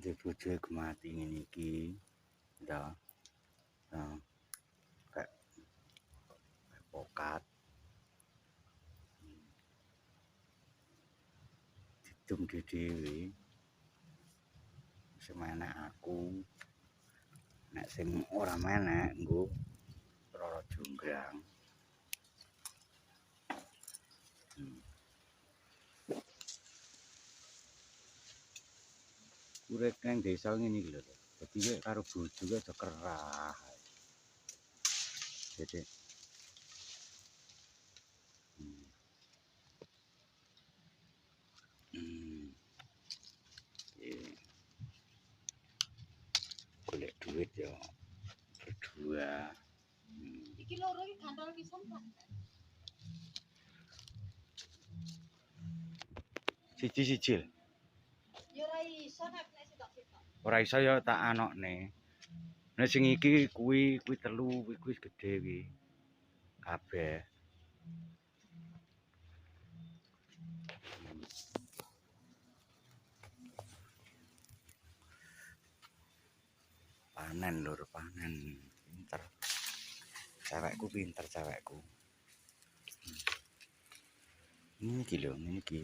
Ndek bojo mati ngene iki. Ya. Nah, kayak pokat. Didum dhewe. Semenek aku. Nek sing ora menek nggo Roro Jonggrang. Urip nang desa ngene iki lho. Dadi karo bojo aja kerah. Jadi golek duit ya berdua. Iki loro iki gantol pisan, Pak. Siji-siji. Ya ora iso nek sitok-sitok. Ora iso ya tak anokne. Nek sing iki kuwi telu, kuwi wis gedhe kuwi. Kabeh. Panen lur, panen. Pinter. Cewekku pinter cewekku. Ini iki lho, ini iki.